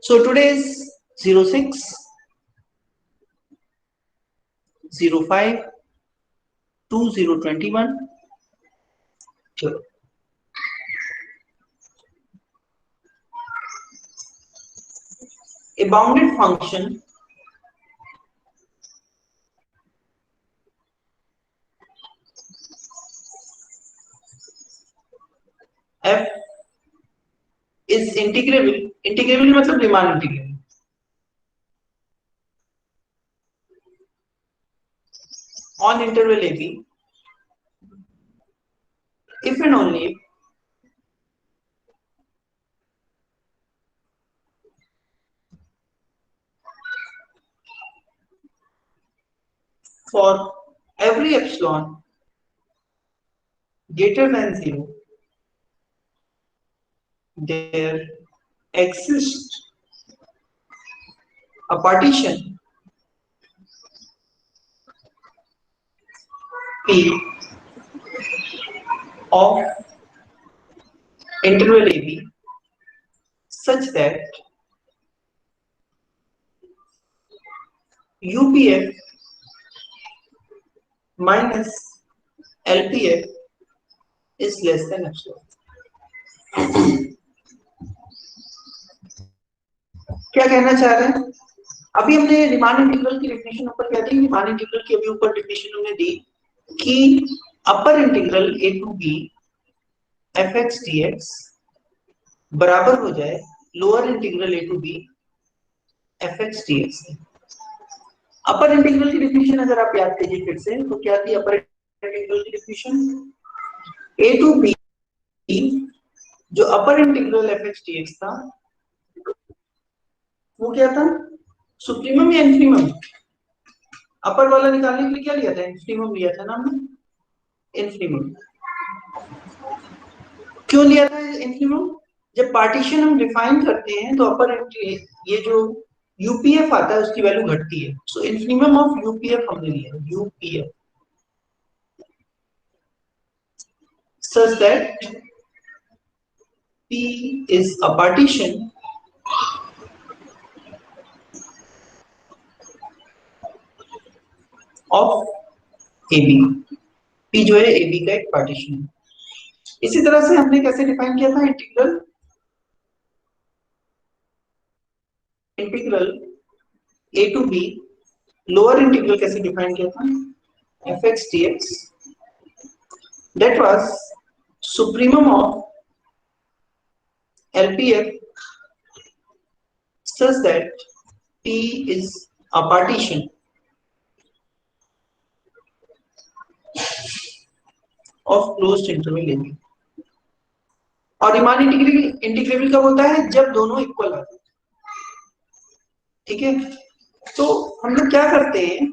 So today is 06, 05, 2021. चलो, a bounded function f is integrable. Integrable मतलब Riemann integrable. On interval AB, if and only if for every epsilon greater than 0, there exists a partition P of interval AB such that UPF minus LPF is less than epsilon. क्या कहना चाह रहे हैं? अभी हमने Riemann integral की definition ऊपर क्या दी? रीमान इंटीग्रल की अभी ऊपर डेफिनेशन हमने दी कि upper integral a to b fx dx बराबर हो जाए lower integral a to b fx dx. Upper integral की डेफिनेशन अगर आप याद कीजिए फिर से तो क्या थी अपर इंटीग्रल की डेफिनेशन? a टू b जो अपर इंटीग्रल fx dx था वो क्या था? सुप्रीमम या इन्फीमम? अपर वाला निकालने के लिए क्या लिया था? इन्फीमम लिया था ना हमने. इन्फीमम क्यों लिया था इन्फीमम? जब पार्टीशन हम डिफाइन करते हैं तो अपर ये जो यूपीएफ आता है उसकी वैल्यू घटती है. सो इन्फीमम ऑफ यूपीएफ हमने लिया. UPF such that P is a partition of AB. P जो है AB का एक पार्टीशन है. इसी तरह से हमने कैसे डिफाइन किया था integral A to B lower integral कैसे डिफाइन किया था? fx dx that was supremum of LPF such that P is a partition of closed interval AB. और रीमान इंटीग्रेबल कब होता है? जब दोनों इक्वल आते हैं. ठीक है, तो हम लोग क्या करते हैं,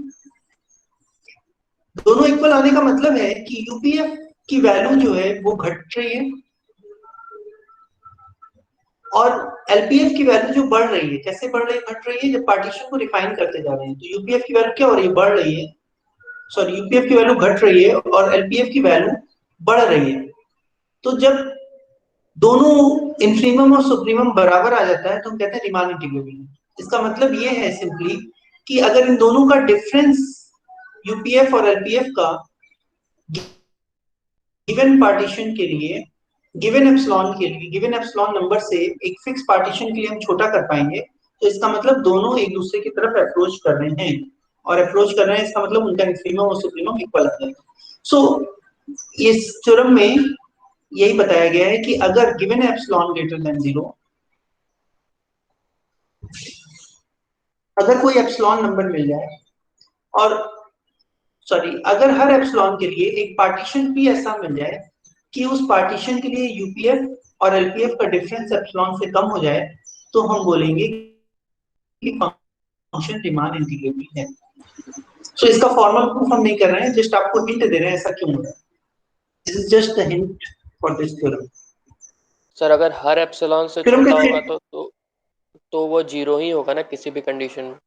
दोनों इक्वल आने का मतलब है कि यूपीएफ की वैल्यू जो है वो घट रही है और एलपीएफ की वैल्यू जो बढ़ रही है. कैसे बढ़ रही है, घट रही है? जब पार्टीशन को रिफाइन करते जा रहे हैं तो यूपीएफ की वैल्यू क्या हो रही है? बढ़ रही है. सॉरी, यूपीएफ की वैल्यू घट रही है और एलपीएफ की वैल्यू बढ़ रही है. तो जब दोनों इन्फीमम और सुप्रीमम बराबर आ जाता है तो हम कहते हैं रीमान इंटीग्रेबल. इसका मतलब ये है सिंपली कि अगर इन दोनों का डिफरेंस यूपीएफ और एलपीएफ का गिवन पार्टीशन के लिए, गिवन एप्सिलॉन के लिए, गिवन एप्सिलॉन नंबर से एक फिक्स पार्टीशन के लिए हम छोटा कर पाएंगे तो इसका मतलब दोनों एक दूसरे की तरफ अप्रोच कर रहे हैं. और अप्रोच कर रहे हैं इसका मतलब उनका इन्फीमम और सुप्रीमम इक्वल आ जाएगा. सो इस थ्योरम में यही बताया गया है कि अगर गिवन एप्सिलॉन ग्रेटर देन 0, अगर कोई एप्सिलॉन नंबर मिल जाए और सॉरी अगर हर एप्सिलॉन के लिए एक पार्टीशन P ऐसा मिल जाए कि उस पार्टीशन के लिए यूपीएफ और एलपीएफ का डिफरेंस एप्सिलॉन से कम हो जाए तो हम बोलेंगे कि फंक्शन रीमान इंटीग्रेबल है. सो इसका फॉर्मल प्रूफ हम नहीं कर रहे हैं, जस्ट आपको हिंट दे रहे हैं ऐसा क्यों हो रहा है. This is just the hint for this theorem. Sir अगर हर एप्सिलॉन से छोटा होगा तो वो जीरो ही होगा ना किसी भी कंडीशन में.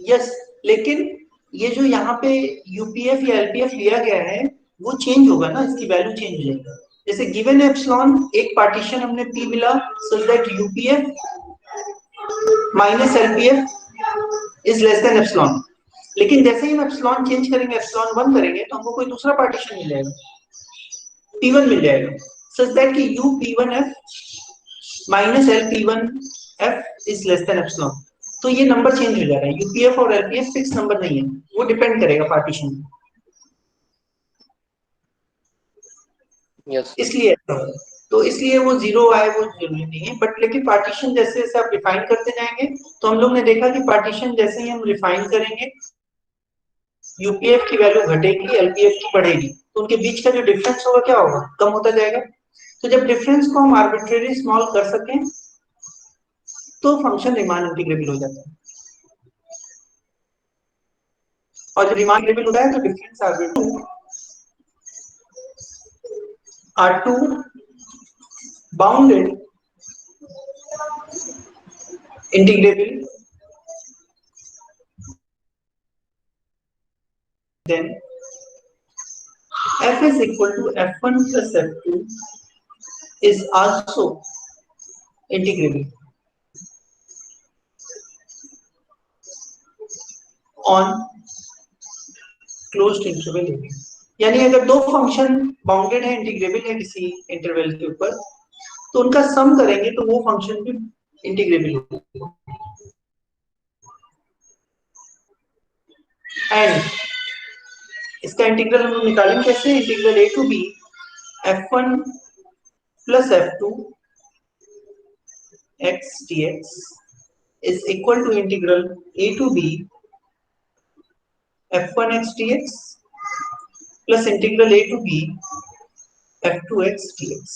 यस, लेकिन ये जो यहाँ पे यूपीएफ या एलपीएफ लिया गया है वो चेंज होगा ना, इसकी वैल्यू चेंज हो जाएगी. जैसे गिवन एप्सिलॉन एक पार्टीशन हमने P मिला so that UPF minus LPF is less than epsilon, लेकिन जैसे ही हम एप्सिलॉन चेंज करेंगे एप्सिलॉन 1 करेंगे तो हमको कोई दूसरा पार्टीशन मिल जाएगा, P1 मिल जाएगा सच दैट कि U P1F minus L P1F is less than epsilon. तो ये नंबर चेंज हो जा रहा है, यूपीएफ और एलपीएफ फिक्स नंबर नहीं है, वो डिपेंड करेगा पार्टीशन पे। यस इसलिए ऐसा होगा। तो इसलिए वो जीरो आए वो जरूरी नहीं है, बट लेकिन पार्टीशन जैसे जैसे आप रिफाइन करते जाएंगे तो हम लोग ने देखा कि पार्टीशन जैसे ही हम रिफाइन करेंगे यूपीएफ की वैल्यू घटेगी, एलपीएफ की बढ़ेगी, तो उनके बीच का जो डिफरेंस होगा क्या होगा, कम होता जाएगा। तो जब डिफरेंस को हम आर्बिट्रेरी स्मॉल कर सकें तो फंक्शन रीमान इंटीग्रेबल हो जाता है, और जब रीमान इंटीग्रेबल होता है तो difference arbitrary R2 bounded integrable then f is equal to f1 plus f2 is also integrable on closed interval AB। यानी अगर दो फंक्शन बाउंडेड है इंटीग्रेबल है किसी इंटरवल के ऊपर तो उनका सम करेंगे तो वो फंक्शन भी इंटीग्रेबल होगा। एंड इसका इंटीग्रल हम निकालेंगे कैसे, integral a to b f1 plus f2 x dx is equal to integral a to b f1 x dx plus integral a to b f2 x dx।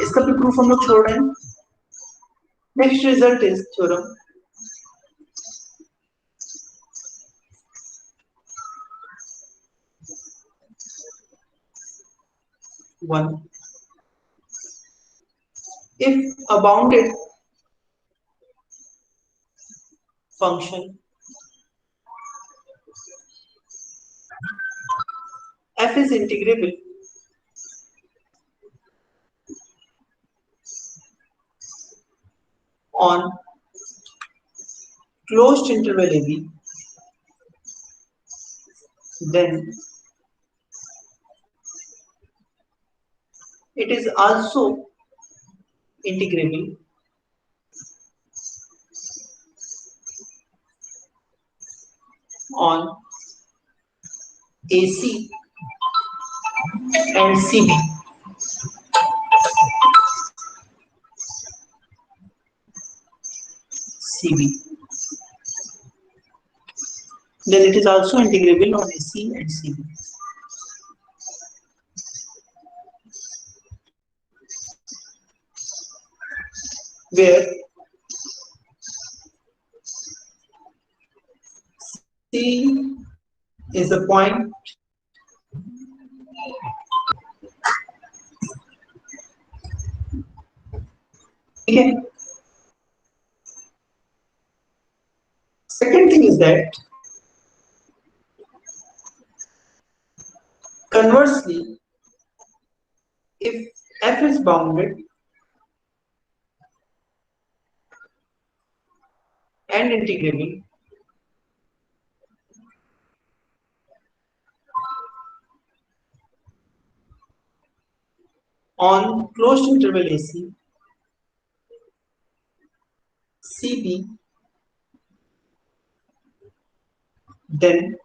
इसका भी proof हम लोग छोड़ रहे हैं। Next result is theorem one, if a bounded function f is integrable on closed interval AB, then it is also integrable on AC and CB। CB then it is also integrable on AC and CB। where C is the point okay। Second thing is that conversely if f is bounded and integrable on closed interval AC, CB, then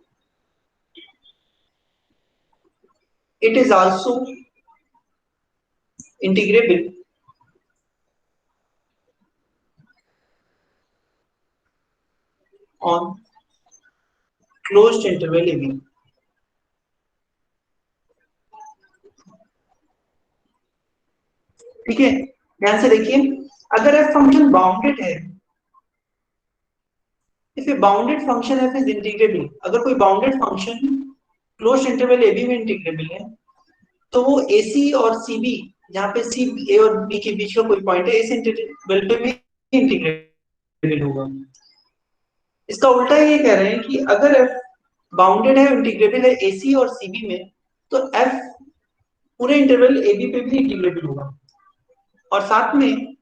it is also integrable on closed interval AB। ठीक है, ध्यान से देखिए, अगर f function bounded है, if a bounded function f is integrable, अगर कोई bounded function closed interval AB में इंटीग्रेबल है तो वो AC और CB, जहां पे C A और B के बीच का कोई पॉइंट है, इस इंटरवल पे भी इंटीग्रेबल होगा। इसका उल्टा ये कह रहे हैं कि अगर f बाउंडेड है इंटीग्रेबल है AC और CB में तो f पूरे इंटरवल ए बी पे भी इंटीग्रेबल होगा, और साथ में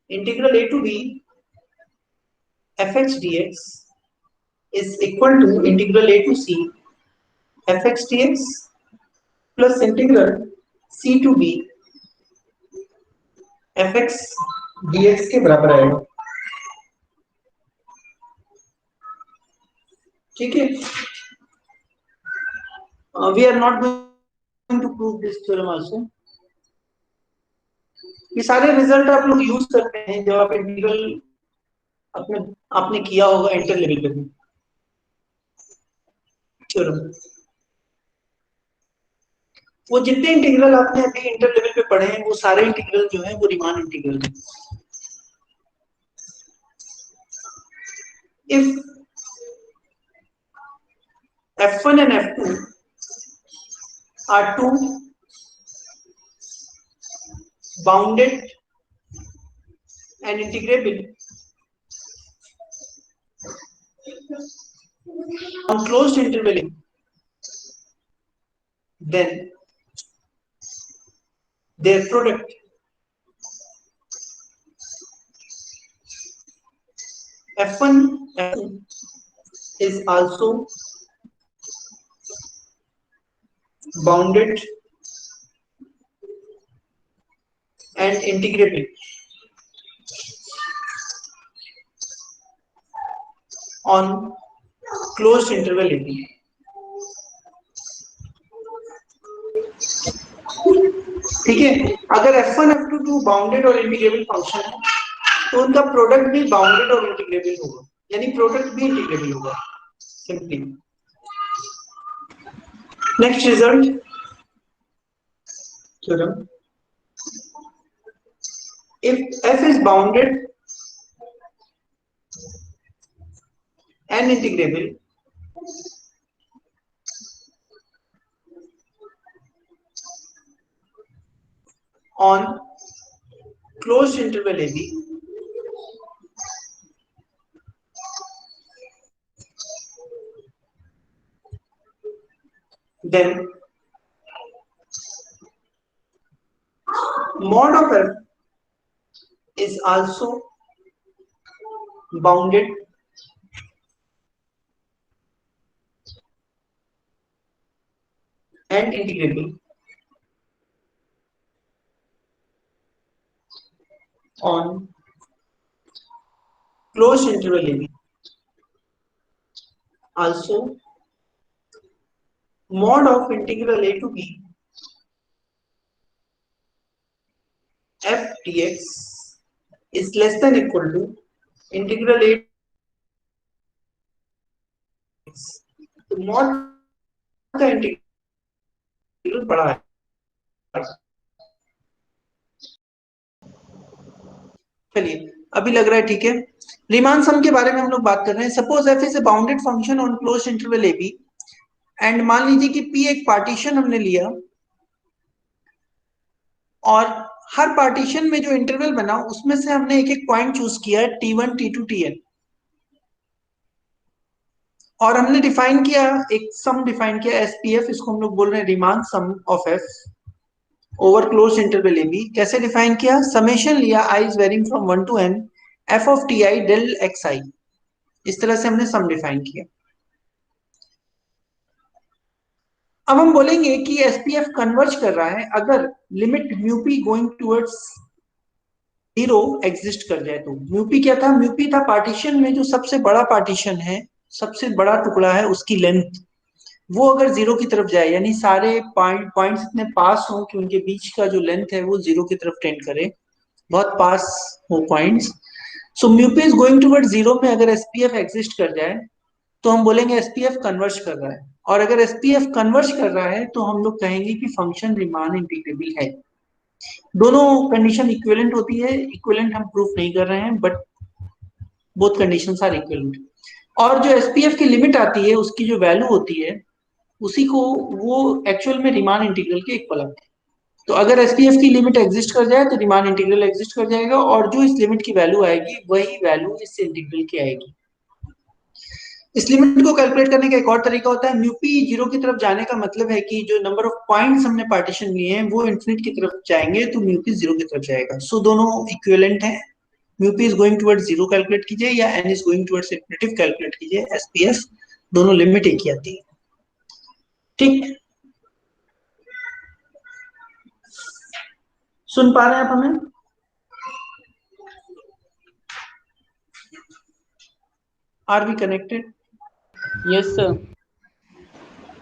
integral A to B F X D X is equal to integral A to C F X D X plus integral C to B F X D X के बराबर आएगा। ठीक है, we are not going to prove this theorem also. ये सारे result आप लोग use करते हैं जब आप इंटीग्रल आपने किया होगा इंटर लेवल पे भी थ्योरम। वो जितने इंटीग्रल आपने अभी इंटर लेवल पे पढ़े हैं वो सारे इंटीग्रल जो हैं वो रीमान इंटीग्रल हैं। If f1 and f2 are two bounded and integrable on closed interval, then their product f1 f2 is also bounded and integrable on closed interval AB। ठीक है, अगर f1 f2 बाउंडेड और integrable function है तो उनका product भी bounded और integrable होगा, यानी प्रोडक्ट भी इंटीग्रेबल होगा simply. Next result theorem, if f is bounded and integrable on closed interval AB, then mod of f is also bounded and integrable on closed interval AB। Also mod of integral a to b f dx is less than equal to integral a तो mod का integral बड़ा है। चलिए अभी लग रहा है ठीक है। रीमान सम के बारे में हम लोग बात कर रहे हैं। Suppose f is a bounded function on closed interval a b and मान लीजिए कि p एक पार्टीशन हमने लिया और हर पार्टीशन में जो इंटरवल बना उसमें से हमने एक एक पॉइंट चूज किया है t1 t2 tn और हमने डिफाइन किया एक सम डिफाइन किया SPF, इसको हम लोग बोल रहे हैं Riemann sum of f over closed interval AB। कैसे डिफाइन किया? समेशन लिया i is varying from 1 to n f of ti del xi, इस तरह से हमने सम डिफाइन किया। अब हम बोलेंगे कि SPF कन्वर्ज कर रहा है अगर limit mu P going towards 0 exist कर जाए। तो म्यू पी क्या था? म्यू पी था पार्टीशन में जो सबसे बड़ा पार्टीशन है, सबसे बड़ा टुकड़ा है, उसकी लेंथ वो अगर 0 की तरफ जाए, यानी सारे पॉइंट्स इतने पास हो कि उनके बीच का जो लेंथ है वो 0 की तरफ टेंड करे, बहुत पास हो points. So mu P is going towards 0 में अगर SPF एग्जिस्ट कर जाए तो हम बोलेंगे SPF कन्वर्ज कर रहा है। और अगर SPF कन्वर्ज कर रहा है तो हम लोग कहेंगे कि फंक्शन रीमान इंटीग्रेबल है। दोनों कंडीशन इक्विवेलेंट होती है, इक्विवेलेंट हम प्रूफ नहीं कर रहे हैं, but both conditions are equivalent. और जो SPF की लिमिट आती है उसकी जो वैल्यू होती है उसी को वो एक्चुअल में रीमान इंटीग्रल के इक्वल आती है। तो अगर SPF की लिमिट एग्जिस्ट कर जाए तो रीमान इंटीग्रल एग्जिस्ट कर जाएगा और जो इस लिमिट की वैल्यू आएगी वही वैल्यू इस इंटीग्रल की आएगी। इस लिमिट को कैलकुलेट करने का एक और तरीका होता है, म्यू पी जीरो की तरफ जाने का मतलब है कि जो नंबर ऑफ पॉइंट्स हमने पार्टीशन लिए हैं वो इन्फिनिट की तरफ जाएंगे, तो म्यू पी जीरो की तरफ जाएगा। सो दोनों इक्विवेलेंट हैं। Mu P is going towards zero calculate कीजिए या N is going towards infinity calculate कीजिए, एसपीएस दोनों लिमिट एक ही आती है। ठीक, सुन पा रहे हैं आप हमें? Are we connected? Yes sir.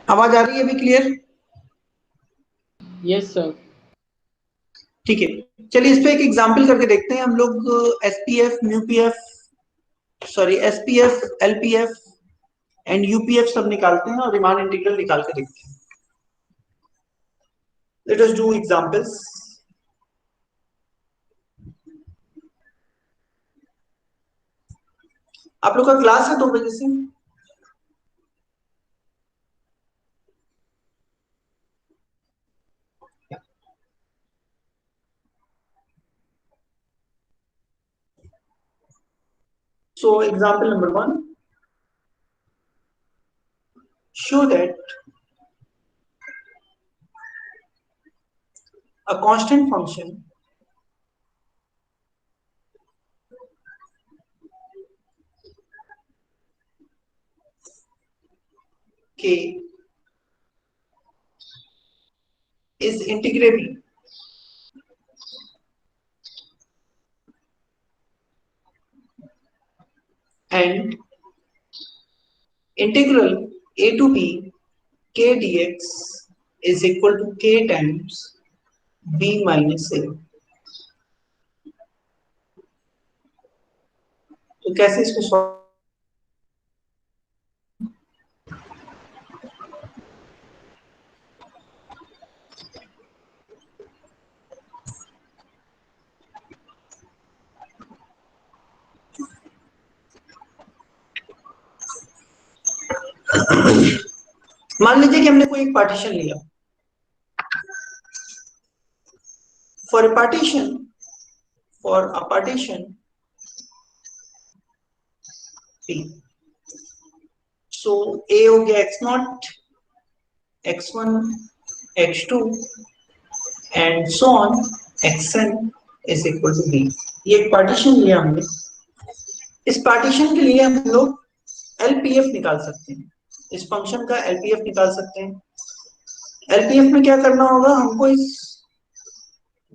आवाज आ रही है अभी क्लियर? Yes sir. ठीक है, चलिए इस पे एक एग्जांपल करके देखते हैं हम लोग। SPF, MUPF, sorry SPF, LPF and UPF सब निकालते हैं और रीमान इंटीग्रल निकाल के देखते हैं। Let us do examples. आप लोग का क्लास है 2 बजे से? So example number 1, show that a constant function k is integrable and integral a to b k dx is equal to k times b minus a। तो कैसे इसको solve? मान लीजिए कि हमने कोई एक पार्टीशन लिया। For a partition P, so A हो गया x0, x1, x2 and so on xn is equal to b। ये एक पार्टीशन लिया हमने। इस पार्टीशन के लिए हम लोग एलपीएफ निकाल सकते हैं, इस फंक्शन का एलपीएफ निकाल सकते हैं। एलपीएफ में क्या करना होगा हमको, इस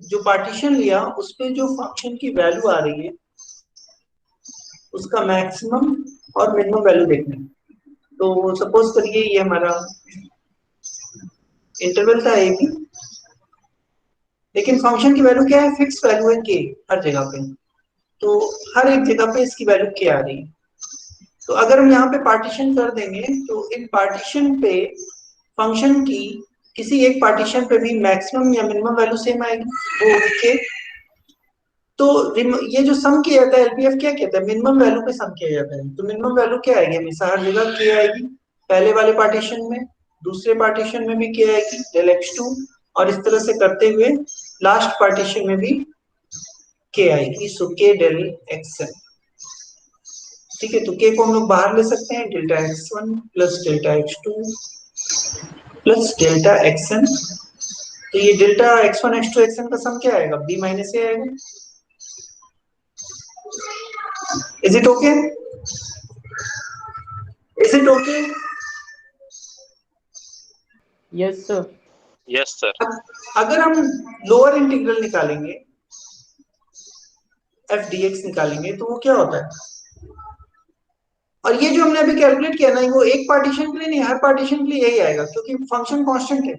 जो पार्टीशन लिया उस पे जो फंक्शन की वैल्यू आ रही है उसका मैक्सिमम और मिनिमम वैल्यू देखना है। तो सपोज करिए ये हमारा इंटरवल था ए बी, लेकिन फंक्शन की वैल्यू क्या है, फिक्स वैल्यू है के हर जगह पे, तो हर एक जगह पे इसकी वैल्यू के आ रही है। तो अगर हम यहाँ पे पार्टीशन कर देंगे तो इन पार्टीशन पे फंक्शन की किसी एक पार्टीशन पे भी मैक्सिमम या मिनिमम वैल्यू सेम आएगी, वो होगी के। तो ये जो सम किया जाता है एलपीएफ क्या कहता है, मिनिमम वैल्यू पे सम किया जाता है। तो मिनिमम वैल्यू क्या आएगी, हमेशा हर जगह के आएगी, पहले वाले पार्टीशन में, दूसरे पार्टीशन में भी के आएगी डेल x2, और इस तरह से करते हुए लास्ट पार्टीशन में भी के आएगी, सो के डेल xn। ठीक है, तो के को हम लोग बाहर ले सकते हैं, delta x1 plus delta x2 plus delta xn। तो ये डेल्टा x1 x2 xn का सम क्या आएगा, b माइनस ए आएगा। Is it okay? Is it okay? Yes sir. Yes sir. अगर हम लोअर इंटीग्रल निकालेंगे, एफ डी एक्स निकालेंगे, तो वो क्या होता है, और ये जो हमने अभी कैलकुलेट किया ना, वो एक पार्टीशन के लिए नहीं, हर पार्टीशन के लिए यही आएगा, क्योंकि फंक्शन कांस्टेंट है,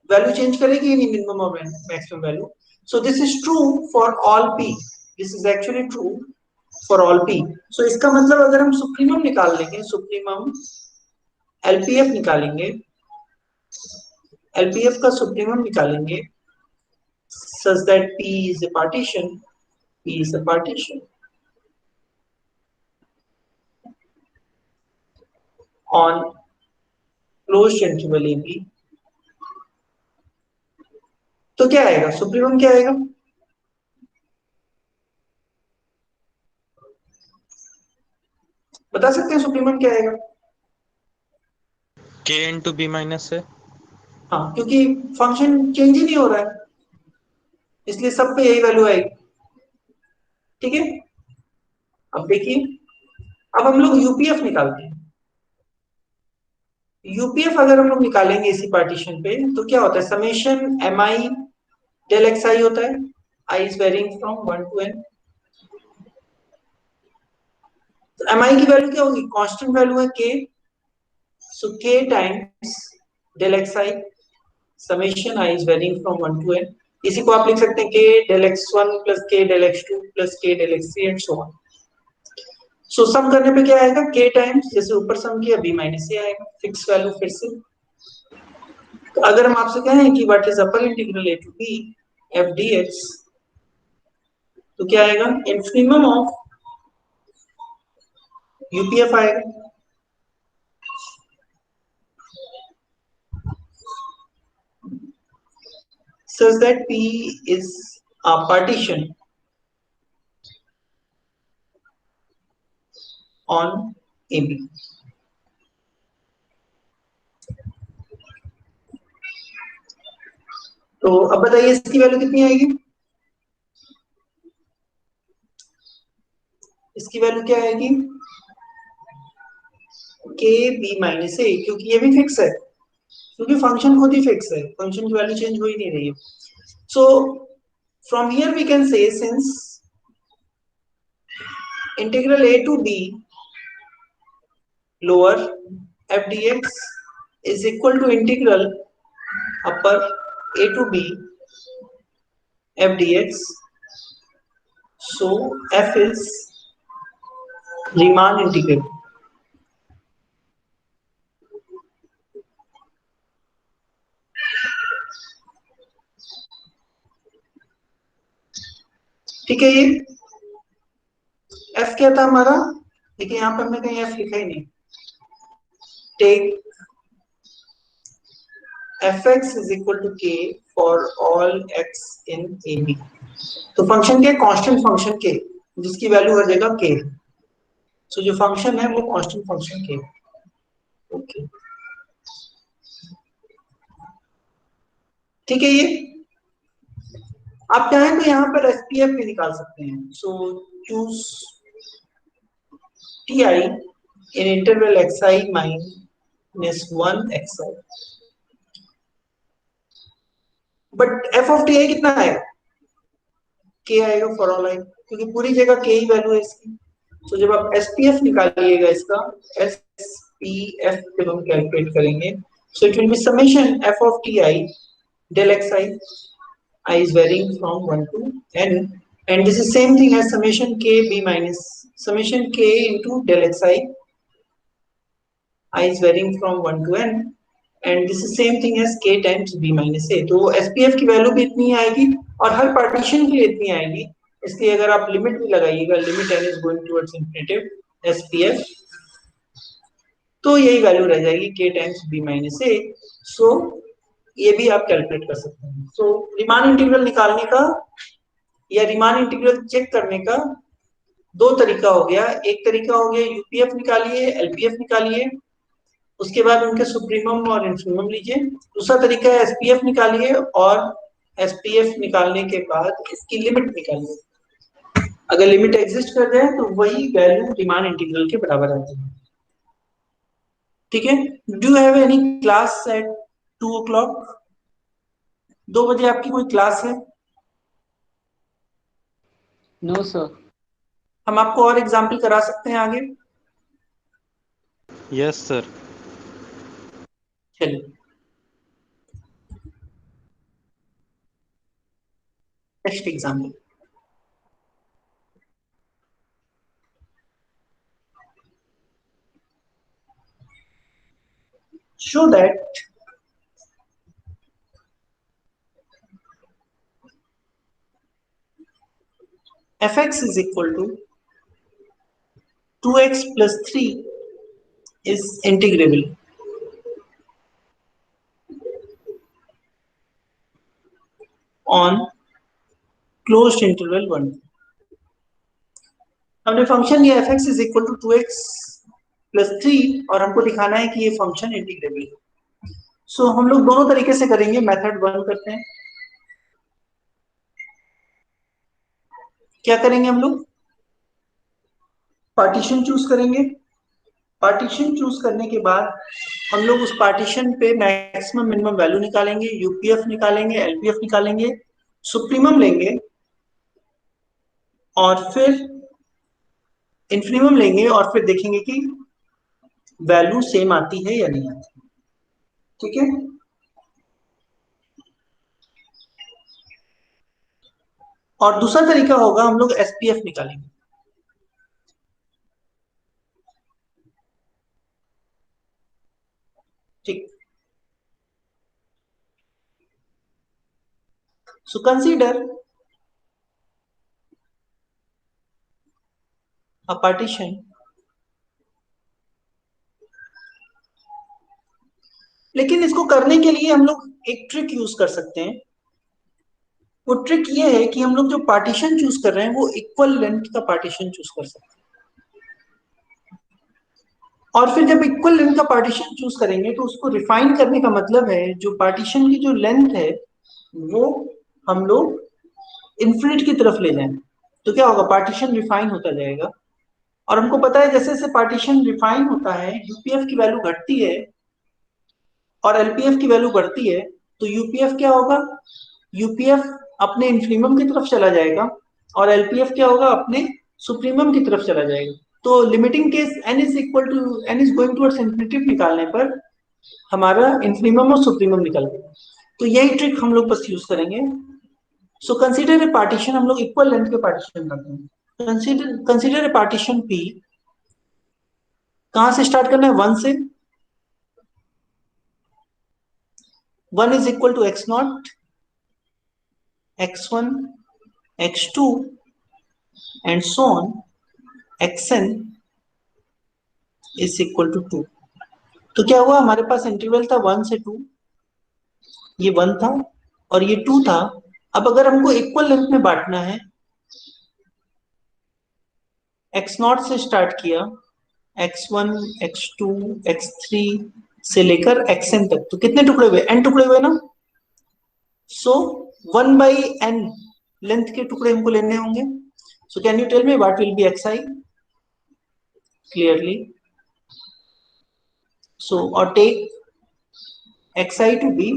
वैल्यू चेंज करेगी नहीं मिनिमम और maximum value. So this is true for all P, this is actually true for all P. सो इसका मतलब अगर हम सुप्रीमम निकाल लेंगे, सुप्रीमम एलपीएफ निकालेंगे, एलपीएफ का सुप्रीमम निकालेंगे such that P is a partition, P is a partition on closed interval AB, तो क्या आएगा, सुप्रीमम क्या आएगा, बता सकते हैं सुप्रीमम क्या आएगा? k इंटू बी माइनस ए। हाँ, क्योंकि फंक्शन चेंज ही नहीं हो रहा है, इसलिए सब पे यही वैल्यू आएगी। ठीक है, अब देखिए, अब हम लोग यूपीएफ निकालते हैं। यूपीएफ अगर हम लोग निकालेंगे इसी पार्टीशन पे तो क्या होता है, summation M I del X I होता है, I is varying from 1 to n। तो एम आई की वैल्यू क्या होगी, कांस्टेंट वैल्यू है K, so K times del X I, summation I is varying from 1 to n। इसी को आप लिख सकते हैं K del X one plus K del X two plus K del X three and so on. So sum करने पे क्या आएगा, के टाइम्स जैसे ऊपर सम किया बी माइनस ए आएगा, फिक्स वैल्यू फिर से। तो अगर हम आपसे कहें कि what is upper integral A to B F D X, तो क्या आएगा, इंफिनिमम ऑफ यूपीएफ आएगा। such that P is a partition on AB। तो अब बताइए इसकी वैल्यू कितनी आएगी, इसकी वैल्यू क्या आएगी, के बी माइनस ए, क्योंकि ये भी फिक्स है, क्योंकि फंक्शन खुद ही फिक्स है, फंक्शन की वैल्यू चेंज हो ही नहीं रही है। So from here we can say since integral A to B lower F D X is equal to integral upper A to B F D X, so f is Riemann integral। ठीक है, ये f क्या था हमारा, देखिए यहां पर हमने कहीं f लिखा ही नहीं। Take fx is equal to k for all x in AB। तो फंक्शन के कांस्टेंट फंक्शन के जिसकी वैल्यू हर जगह k है, सो जो फंक्शन है वो कांस्टेंट फंक्शन k। ओके, ठीक है, ये आप चाहें तो यहाँ पर एसपीएफ भी निकाल सकते हैं। So choose T I in interval x I minus 1 x I, but F of T I कितना आएगा, के आएगा फॉर ऑल आई, क्योंकि पूरी जगह के ही वैल्यू है इसकी। तो जब आप एसपीएफ निकालिएगा इसका, एसपीएफ जब हम कैलकुलेट करेंगे, so it will be summation F of T I del xi, I is varying from 1 to n, and this is same thing as summation k b minus summation k into del xi, I is varying from 1 to n, and this is same thing as k times b minus a। तो SPF की value भी इतनी आएगी और हर partition के लिए इतनी आएगी, इसलिए अगर आप लिमिट भी लगाइएगा, limit n is going towards infinitive SPF, तो यही वैल्यू रह जाएगी k times b minus a। सो ये भी आप कैलकुलेट कर सकते हैं। सो रीमान इंटीग्रल निकालने का या रीमान इंटीग्रल चेक करने का दो तरीका हो गया। एक तरीका हो गया यूपीएफ निकालिए, एलपीएफ निकालिए, उसके बाद उनके सुप्रीमम और इन्फिनिमम लीजिए। दूसरा तरीका है एसपीएफ निकालिए और एसपीएफ निकालने के बाद इसकी लिमिट निकालिए। अगर लिमिट एग्जिस्ट कर जाए तो वही वैल्यू रीमान इंटीग्रल के बराबर आती है। ठीक है, do you have any class at 2 o'clock? 2 बजे आपकी कोई क्लास है? No sir. हम आपको और एग्जाम्पल करा सकते हैं आगे। Yes sir. चलिए, next example. show that fx is equal to 2x plus 3 is integrable on closed interval 1। हमने फंक्शन लिया fx is equal to 2x +3 और हमको दिखाना है कि ये फंक्शन इंटीग्रेबल है। सो हम लोग दोनों तरीके से करेंगे। मेथड 1 करते हैं। क्या करेंगे हम लोग? पार्टीशन चूज करेंगे। पार्टीशन चूज करने के बाद हम लोग उस पार्टीशन पे मैक्सिमम मिनिमम वैल्यू निकालेंगे, यूपीएफ निकालेंगे, एलपीएफ निकालेंगे, सुप्रीमम लेंगे और फिर इन्फिनिमम लेंगे और फिर देखेंगे कि वैल्यू सेम आती है या नहीं आती। ठीक है। और दूसरा तरीका होगा हम लोग एसपीएफ निकालेंगे। ठीक। सो कंसीडर अ पार्टीशन लेकिन इसको करने के लिए हम लोग एक ट्रिक यूज कर सकते हैं। वो ट्रिक ये है कि हम लोग जो पार्टीशन चूज कर रहे हैं वो इक्वल लेंथ का पार्टीशन चूज कर सकते हैं। और फिर जब इक्वल लेंथ का पार्टीशन चूज करेंगे तो उसको रिफाइन करने का मतलब है जो पार्टीशन की जो लेंथ है वो हम लोग इन्फिनिट की तरफ ले जाएं। तो क्या होगा? पार्टीशन रिफाइन होता जाएगा। और हमको पता है जैसे जैसे पार्टीशन रिफाइन होता है यूपीएफ की वैल्यू घटती है और एलपीएफ की वैल्यू बढ़ती है। तो यूपीएफ क्या होगा? यूपीएफ अपने इन्फिनिमम की तरफ चला जाएगा और एलपीएफ क्या होगा? अपने सुप्रीमम की तरफ चला जाएगा। तो limiting case n is equal to n is going towards infinity निकालने पर हमारा इन्फिनिमम और सुप्रीमम निकल गया। तो यही ट्रिक हम लोग बस यूज करेंगे। सो कंसीडर ए पार्टीशन, हम लोग इक्वल लेंथ के पार्टीशन करते हैं। Consider a partition P. कहां से स्टार्ट करना है? 1 से। 1 is equal to X naught, x1, x2 and so on xn is equal to 2। तो क्या हुआ? हमारे पास इंटरवल था 1 से 2, ये 1 था और ये 2 था। अब अगर हमको इक्वल लेंथ में बांटना है, x0 से स्टार्ट किया, x1, x2, x3 से लेकर xn तक, तो कितने टुकड़े हुए? n टुकड़े हुए ना। सो 1/n लेंथ के टुकड़े हमको लेने होंगे। So can you tell me what will be xi clearly? So और take xi to be,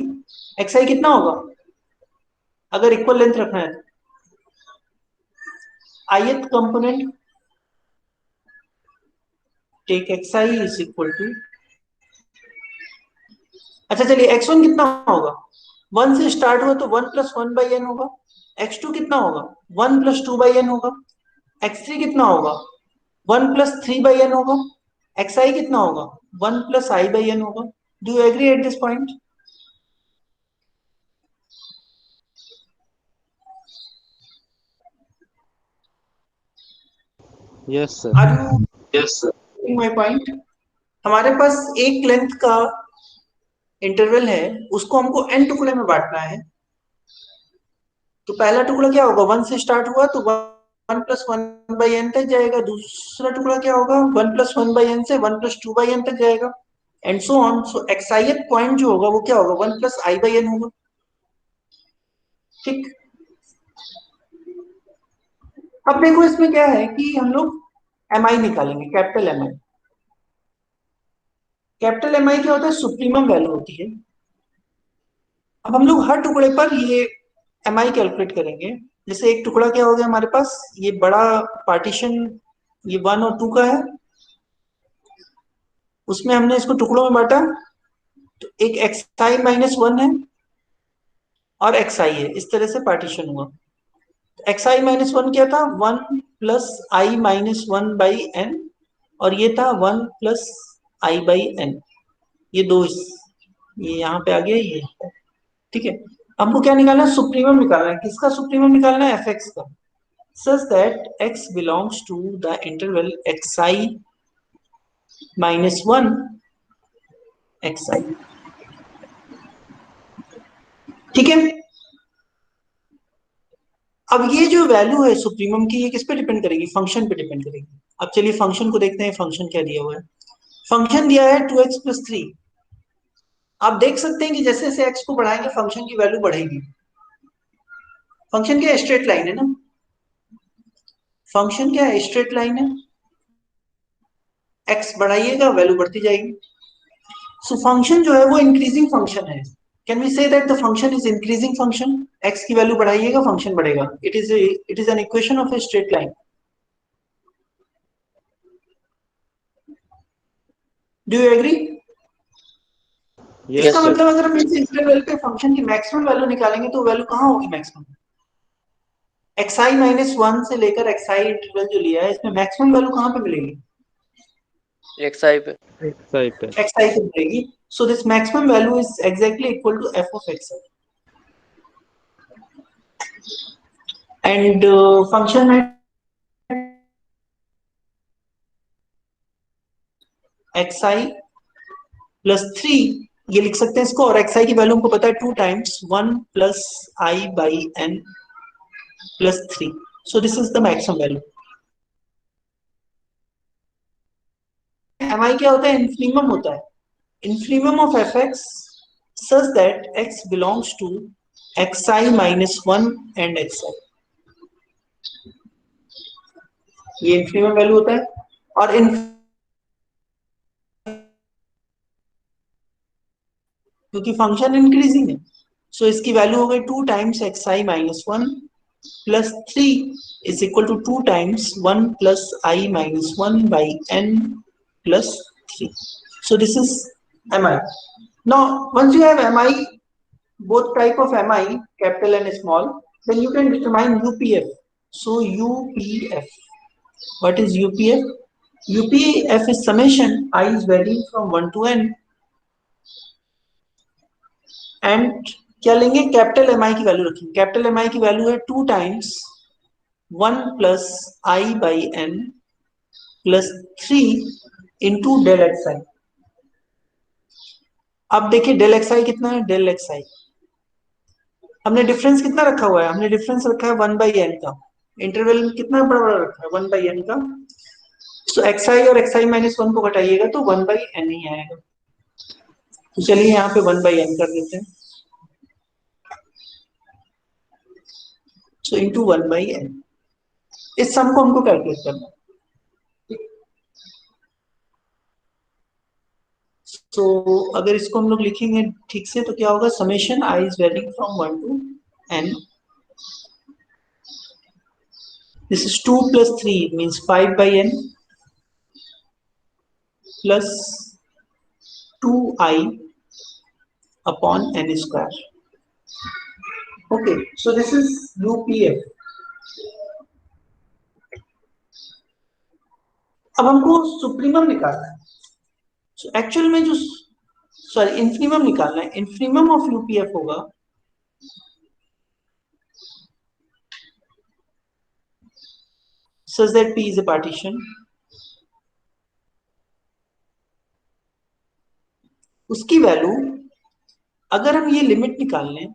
xi कितना होगा अगर इक्वल लेंथ रखना है? ith component take xi is equal to, अच्छा चलिए x1 कितना होगा? 1 से स्टार्ट हुआ तो 1 प्लस 1/n होगा। x2 कितना होगा? 1 प्लस 2/n होगा। x3 कितना होगा? 1 प्लस 3/n होगा। xi कितना होगा? 1 प्लस i/n होगा। Do you agree at this point? Yes sir. Are you my point? हमारे पास एक लेंथ का इंटरवल है, उसको हमको n टुकड़े में बांटना है। तो पहला टुकड़ा क्या होगा? 1 से स्टार्ट हुआ तो 1 प्लस 1/n तक जाएगा। दूसरा टुकड़ा क्या होगा? 1 प्लस 1/n से 1 प्लस 2/n तक जाएगा and so on. So xith point जो होगा वो क्या होगा? 1 प्लस i/n होगा। ठीक। अब देखो इसमें क्या है कि हम लोग mi निकालेंगे, कैपिटल mi। कैपिटल mi क्या होता है? सुप्रीमम वैल्यू होती है। अब हम लोग हर टुकड़े पर ये mi कैलकुलेट करेंगे। जैसे एक टुकड़ा क्या हो गया हमारे पास, ये बड़ा पार्टीशन ये 1 और 2 का है, उसमें हमने इसको टुकड़ों में बांटा। तो एक xi-1 है और xi है, इस तरह से पार्टीशन हुआ। xi-1 क्या था? 1 प्लस i-1/n और ये था 1 प्लस i/n। ये दो ये यहाँ पे आ गया ये। ठीक है। हमको क्या निकालना है? सुप्रीमम निकालना है। किसका सुप्रीमम निकालना है? fx का। such that x belongs to the interval xi-1 xi। ठीक है। अब ये जो वैल्यू है सुप्रीमम की, ये किस पे डिपेंड करेगी? फंक्शन पे डिपेंड करेगी। अब चलिए फंक्शन को देखते हैं, फंक्शन क्या दिया हुआ है। फंक्शन दिया है 2x+3। आप देख सकते हैं कि जैसे जैसे x को बढ़ाएंगे फंक्शन की वैल्यू बढ़ेगी। फंक्शन क्या स्ट्रेट लाइन है ना, फंक्शन क्या है स्ट्रेट लाइन है, x बढ़ाइएगा वैल्यू बढ़ती जाएगी। सो फंक्शन जो है वो इंक्रीजिंग फंक्शन है। Can we say that the function is increasing function, x की वैल्यू बढ़ाइएगा फंक्शन बढ़ेगा। It is an equation of a straight line. Do you agree? Yes इसका सर। मतलब अगर हम इस इंटरवल पे फंक्शन की मैक्सिमम वैल्यू निकालेंगे तो वैल्यू कहाँ होगी मैक्सिमम? xi-1 से लेकर xi इंटरवल जो लिया है इसमें मैक्सिमम वैल्यू कहाँ पे मिलेगी? xi पे। xi पे। xi पे मिलेगी। So this maximum value is exactly equal to f of xi। And function में xi+3 ये लिख सकते हैं इसको, और xi की वैल्यू हमको पता है 2 times 1 plus I by N plus 3। So this is the maximum value. mi क्या होता है? इन्फिनिमम होता है, infimum of fx such that x belongs to xi-1 and xi। ये इन्फिनिमम वैल्यू होता है। और क्योंकि फंक्शन इंक्रीजिंग है सो इसकी वैल्यू हो गई 2 times xi-1 plus 3 is equal to 2 times 1 plus i-1 by n plus 3। So this is mi। Now once you have mi, both type of mi, capital and small, then you can determine UPF. So UPF, what is UPF? UPF is summation I is varying from 1 to n, and क्या लेंगे? Capital M I की value रखेंगे। Capital M I की value है 2 times 1 plus I by N plus 3 into del X I. अब देखिए del X आई कितना है? डेल एक्स आई हमने डिफरेंस कितना रखा हुआ है? हमने डिफरेंस रखा है 1 बाई एन का। इंटरवल कितना बड़ा बड़ा रखा है? 1 बाई एन का। सो एक्स आई और एक्स आई-1 को घटाइएगा तो 1 बाई एन ही आएगा। तो चलिए यहाँ पे 1 बाई एन कर देते हैं। सो इंटू 1 बाई एन, इस सम को हमको कैलकुलेट करना है। तो अगर इसको हम लोग लिखेंगे ठीक से तो क्या होगा? Summation I is varying from 1 to n, this is 2 plus 3 means 5 by n plus 2i upon n square. Okay, so this is UPF. अब हमको सुप्रीमम निकालना है। सो एक्चुअल में जो सॉरी इन्फिनिमम निकालना है। इन्फिनिमम ऑफ यूपीएफ होगा such that P is a partition, उसकी वैल्यू अगर हम ये लिमिट निकाल लें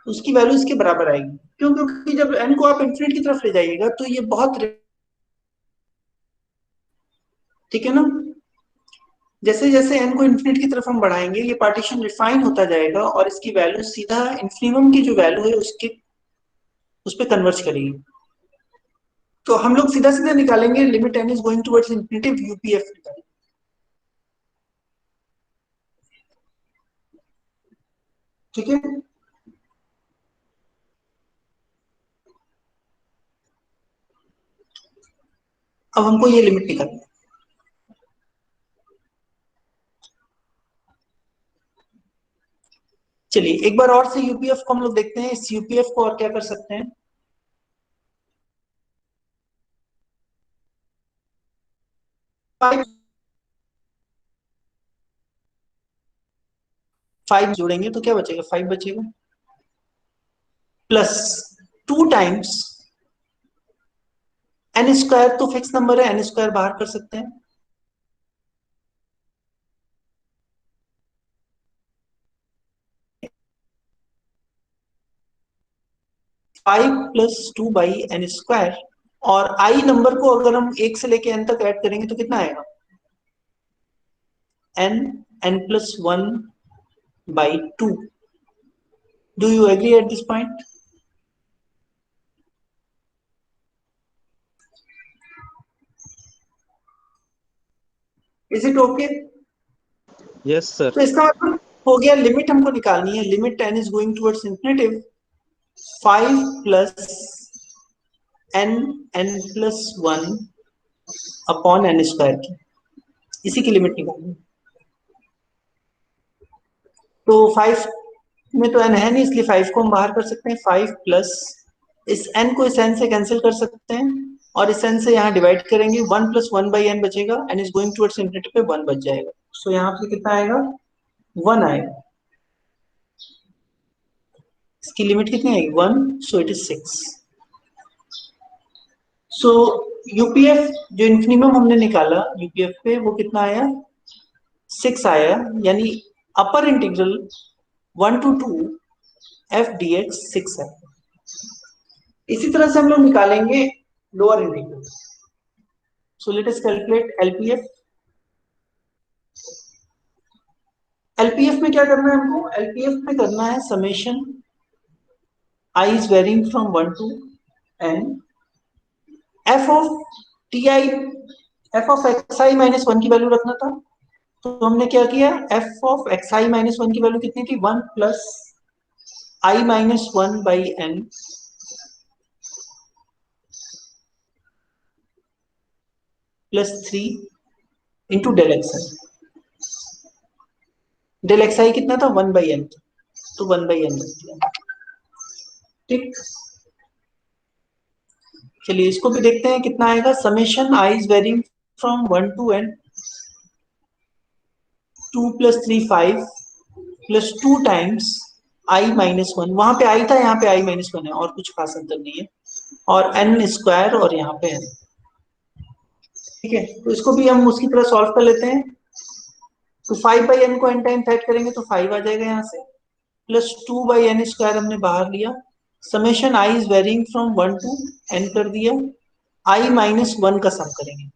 उसकी वैल्यू इसके बराबर आएगी। क्यों? क्योंकि जब n को आप इंफिनिट की तरफ ले जाइएगा तो ये बहुत, ठीक है ना, जैसे जैसे n को इंफिनिट की तरफ हम बढ़ाएंगे ये पार्टीशन रिफाइन होता जाएगा और इसकी वैल्यू सीधा इन्फिनिमम की जो वैल्यू है उसके उस पर कन्वर्ज करेगी। तो हम लोग सीधा सीधा निकालेंगे limit n is going towards infinity, UPF निकालेंगे। ठीक है, अब हमको ये लिमिट निकालनी है। चलिए एक बार और से यूपीएफ को हम लोग देखते हैं। इस यूपीएफ को और क्या कर सकते हैं? 5 जोड़ेंगे तो क्या बचेगा? 5 बचेगा प्लस 2 टाइम्स एन स्क्वायर, तो फिक्स नंबर है एन स्क्वायर बाहर कर सकते हैं, 5 + 2/n², और i नंबर को अगर हम 1 से लेके n तक ऐड करेंगे तो कितना आएगा? n+1/2. Do you agree at this point? Is it okay? Yes, sir. तो इसका मतलब हो गया, लिमिट हमको निकालनी है, limit n is going towards infinitive 5 + n+1 upon n² की, इसी की लिमिट निकालनी है। तो 5 में तो n है नहीं, इसलिए 5 को हम बाहर कर सकते हैं। 5 प्लस इस n को इस n से कैंसिल कर सकते हैं, और इस n से यहाँ डिवाइड करेंगे, 1 + 1/n बचेगा, n is going towards infinity पे 1 बच जाएगा। सो यहाँ पे कितना आएगा? 1 आएगा। इसकी लिमिट कितनी आएगी? 1, so it is 6। So UPF जो इन्फिनिमम हमने निकाला यूपीएफ पे, वो कितना आया? 6 आया, यानी upper integral 1 to 2 f dx 6 है। इसी तरह से हम लोग निकालेंगे lower integral. So let us calculate LPF. LPF में क्या करना है हमको? एलपीएफ में करना है summation i is varying from 1 to n, f of ti, f of xi minus 1 की वैल्यू रखना था। तो हमने क्या किया? f of xi minus 1 की वैल्यू कितनी थी? 1 + i minus 1/n plus 3 into del xi। del xi कितना था? 1/n, तो 1/n रख दिया। ठीक, चलिए इसको भी देखते हैं कितना आएगा। Summation i is varying from 1 to n, 2 + 3 5 plus 2 times i minus 1, वहां पे i था, यहाँ पे i minus 1 है, और कुछ खास अंतर नहीं है, और n² और यहाँ पे n। ठीक है, तो इसको भी हम उसकी तरह सॉल्व कर लेते हैं। तो 5/n को n टाइम्स ऐड करेंगे तो 5 आ जाएगा यहाँ से, प्लस 2/n² हमने बाहर लिया। Summation i is varying from 1 to n कर दिया, i minus 1 का सम करेंगे।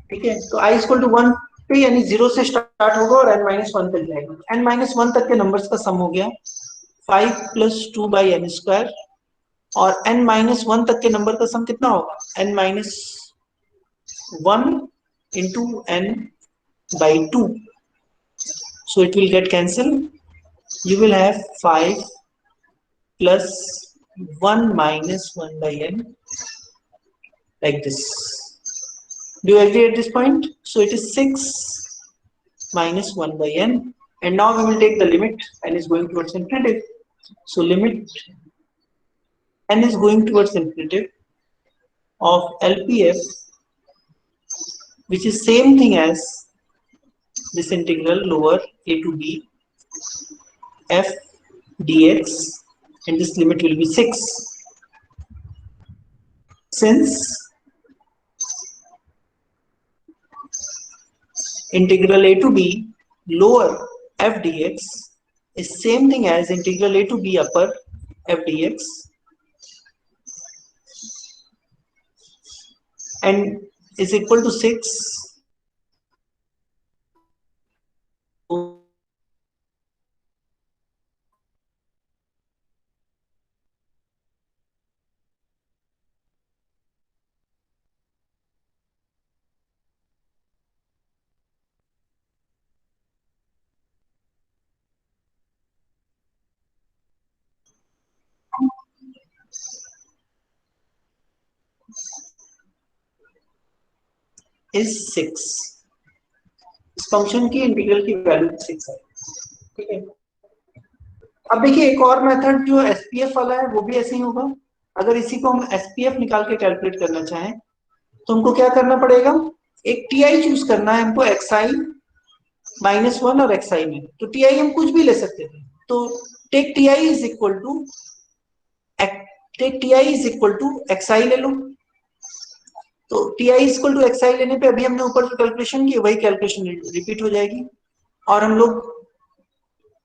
ठीक है, तो i = 1 पे, यानी 0 से स्टार्ट होगा और n - 1 तक जाएगा। n - 1 तक के नंबर्स का सम हो गया 5 + 2/n², और n - 1 तक के नंबर का सम कितना होगा? n - 1 into n/2, so it will get cancelled. You will have 5 plus 1 minus 1/n, like this. Do you agree at this point? So it is 6 minus 1/n, and now we will take the limit, n is going towards infinitive. So limit n is going towards infinitive of LPF, which is same thing as this integral lower a to b f dx, and this limit will be 6. Since integral a to b lower f dx is same thing as integral a to b upper f dx, and is equal to 6. is 6। इस function की integral की value 6 है। ठीक है, अब देखिए एक और मेथड जो एसपीएफ वाला है वो भी ऐसे ही होगा। अगर इसी को हम एसपीएफ निकाल के कैलकुलेट करना चाहें तो हमको क्या करना पड़ेगा? एक टीआई चूज करना है हमको, xi -1 और xi में। तो टीआई हम कुछ भी ले सकते थे, तो take ti is equal to xi ले लो। तो ti इक्वल टू xi लेने पे अभी हमने ऊपर जो कैलकुलेशन की वही कैलकुलेशन रिपीट हो जाएगी, और हम लोग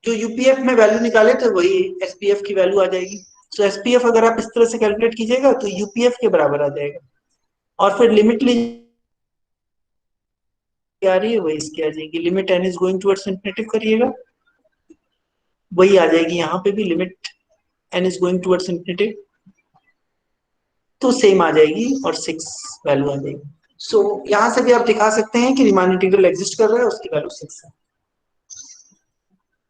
जो यूपीएफ में वैल्यू निकाले थे वही एसपीएफ की वैल्यू आ जाएगी। सो एसपीएफ अगर आप इस तरह से कैलकुलेट कीजिएगा तो यूपीएफ के बराबर आ जाएगा, और फिर लिमिट आ रही है वही इसकी आ जाएगी, limit n is going towards infinity करिएगा, वही आ जाएगी यहाँ पे भी, limit n is going towards infinity, तो सेम आ जाएगी और 6 वैल्यू आ जाएगी। सो यहाँ से भी आप दिखा सकते हैं कि रीमान इंटीग्रल एग्जिस्ट कर रहा है, उसकी वैल्यू 6 है।